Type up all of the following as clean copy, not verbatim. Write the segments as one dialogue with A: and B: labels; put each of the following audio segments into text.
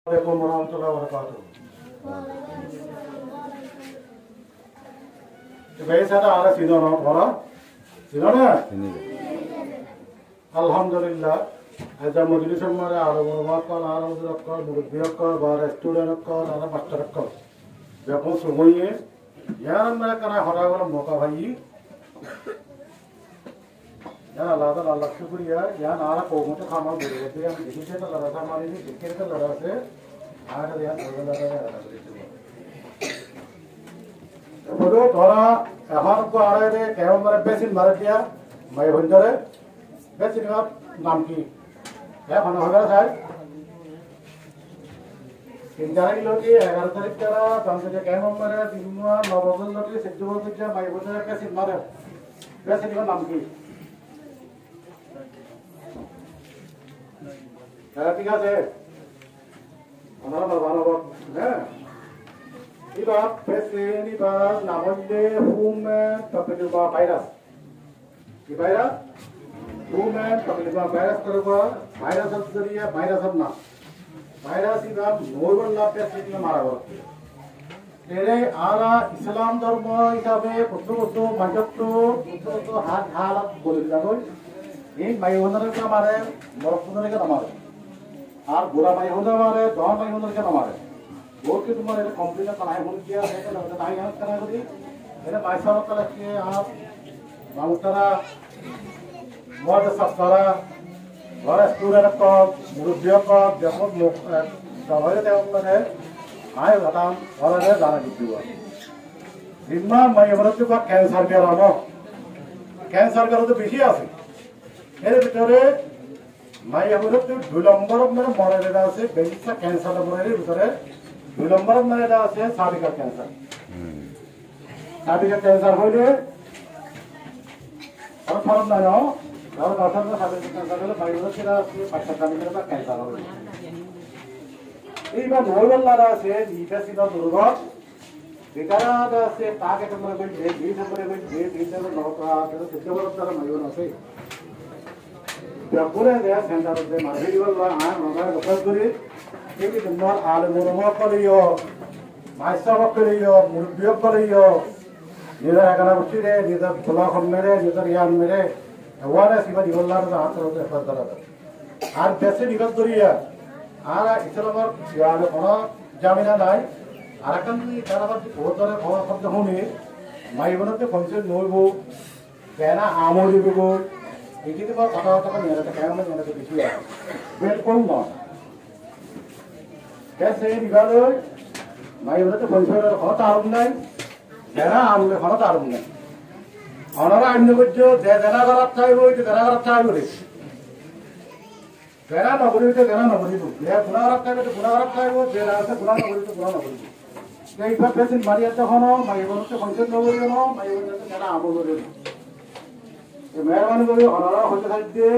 A: Assalamualaikum warahmatullahi wabarakatuh. Biasa ada sidon orang, sidon ya? Alhamdulillah. Ada majlis semua ada orang ada orang murabbiakal, ada studentkal, ada masterkal. Biarpun semuanya, yang mereka nak orang muka bayi, yang Allah syukuria, yang Allah komuter kamar beri, yang ini kita lara kamar ini, kita lara se, ada yang lara beri. Bodoh, thora, ehar ko ada ini, kalau mereka besin Malaysia, mai hunjare, besin apa nam ki, ya mana hoga saya. Kinjari logi, agar tarik cara, tanggung jawab kalau mereka di rumah, nawaban logi, sejauh itu mai hunjare besin Malaysia, besin apa nam ki. ঠিক আছে আমরা ভালো হ্যাঁ এবার patient এবার নামলে human papilloma virus কি virus human papilloma virus করব ভাইরাস জরিয়া ভাইরাস না ভাইরাস এবার নরমাল না পেশেন্ট মারা গেল এরে আরা ইসলাম ধর্ম হিসাবে প্রথমত মানজত্ব প্রথমত হাত হাত বলে দিলাম এই মাইওনারকে মারে মরফুনরকে মারে আর গোড়া মাই হতে পারে দহ মাই হতে কেন মারে ওকে তোমার এটা কমপ্লিট করাই হল কি আছে এটা না তাই জানা করা করি এটা পয়সা করা কি আর বামুতারা মদ সফরা ঘরে স্টুডেন্ট ক মুরব্বী ক যখন লোক সবাই দেওয়া করে আয় হতাম ঘরে জানা দিব জিম্মা মাই হতে বা ক্যান্সার কে রানো ক্যান্সার কে তো বেশি আছে এর ভিতরে মাই হতে 2 নম্বর মানে মরে আছে বেশিটা ক্যান্সার মরে ভিতরে 2 নম্বর মানে আছে সার্ভিক্যাল ক্যান্সার সার্ভিক্যাল ক্যান্সার হইলে আর ফরম না নাও আর কাছার সার্ভিক্যাল ক্যান্সার হলে মাই হতে আছে পাঁচটা সার্ভিক্যাল ক্যান্সার হবে এইবার নরমাল লারা আছে নিটাসিনা দুর্গত বেকারা আছে তাকে তোমরা বল যে দুই নম্বরে বল যে দুই নম্বর নরকা আছে সেটা বড় তার মাইও আছে পুরো দেয়া সেন্টার দে মারভিল বা আ নগা লোকাল করি এই যে তোমার আল মুরমা করিও মাইসা করিও মুরবিয় করিও নিরা একানা বসিরে নিরা খোলা খন মেরে নিরা ইয়ান মেরে ওয়ারে সিবা দিবল্লার হাত রতে ফদরা আর বেশি নিগত করিয়া আর ইসলামর ইয়ালে কোন জামিনা নাই আর কান তার আবার বহুতরে খবর শব্দ শুনি মাইবনতে ফংশন নইব কেনা আমল দিব এইটি বা কথা কথা নিয়ে রাখতে কেমন নিয়ে রাখতে বেশি আছে বিলকুল না কেসে বিভাগে মাইবনতে ফংশন কথা আরম নাই কেনা আমলে কথা আরম নাই অনারা আইন করছো যে জানা করার চাইব ওই জানা করার চাইব রে জানা নগরীতে জানা নগরীব যে গুণা করার চাইবে তো গুণা করার চাইব যে রাস্তা গুণা নগরীতে গুণা নগরীব এইবার পেশেন্ট মারিয়া তখন মাইবনতে ফংশন নগরীব না মাইবনতে জানা আমল করে মেহরবানি করে অনারা হতে থাকবে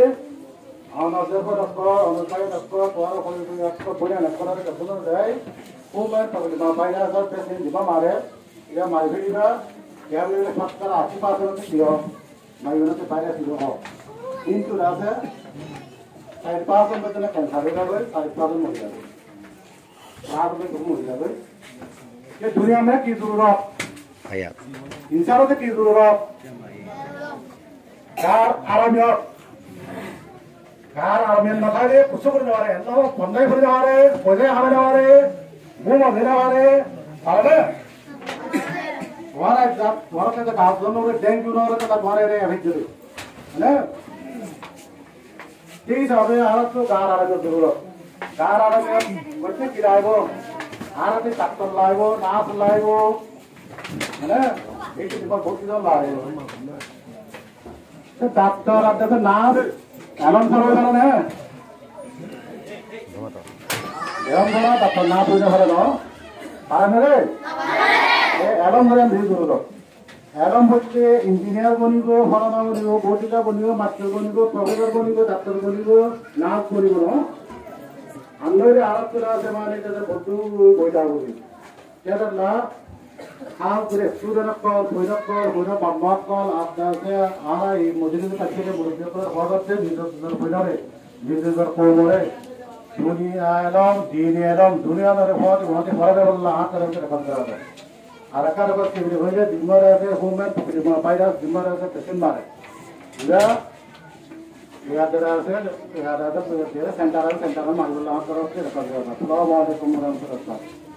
A: অনাদের রক্ত অনুসারে রক্ত তোয়ার হয়ে রক্ত বলে রক্তরা কখনো দেয় কোমের প্রবলেম ভাইরাস আর পেশেন্ট দিবা মারে এটা মাইভিরা কেবল সরকার 80% দিও মাইভিরাতে ভাইরাস দিও কিন্তু রাতে 4% বেতনে ক্যান্সার হয়ে যাবে 4% মরে যাবে আর মরে যাবে ये दुनिया में की जरूरत है इंसानों की जरूरत कार आरामियत ना था रे कुछ कर जा रहे हैं ना बंदे कर जा रहे हैं पौधे हमें जा रहे हैं मुंह में जा रहे हैं अरे हमारा एग्जाम हमारा तो काम दोनों रे डेंगू ना रे तो हमारे रे अभी जरूर है ना ठीक है अबे आरा तो कार आरा जो जरूरत कार आरा में बच्चे किराए वो आरा तो डॉक्टर लाए वो नार्स लाए वो है ना एक दिन पर बहुत चीज़ ला रहे हो ডাক্তার আর দেখো নার্স এমন ধরনের কারণে এমন ধরা ডাক্তার না বুঝে ধরে না পারে না রে এমন ধরে আমি ধরো এমন হচ্ছে ইঞ্জিনিয়ার বনিব ফরানা বনিব বটিকা বনিব মাস্টার বনিব প্রফেসর বনিব ডাক্তার বনিব নার্স বনিব না আমরা আরব করে আছে মানে এটা বন্ধু বইটা বলি এটা না आप स्टूडेंट कॉल भैरव बाबा कॉल आपसे आरा ये मजदूर का के मुर्गे पर ऑर्डर से निजर भैरव रे निजर को मोरे দুনিয়া এলম দিন এলম দুনিয়া ধরে হওয়াতে হতে ফরাবে বললা হাত ধরে রেকর্ড করা যায় আর একটা রেকর্ড কি হইলে ডিমার আছে হোমম্যান ভাইরাস ডিমার আছে পেশেন্ট মারে ইয়া ইয়া ধরে আছে ইয়া ধরে সেন্টার মারগুলো হাত ধরে রেকর্ড করা যায় আসসালামু আলাইকুম ওয়া রাহমাতুল্লাহ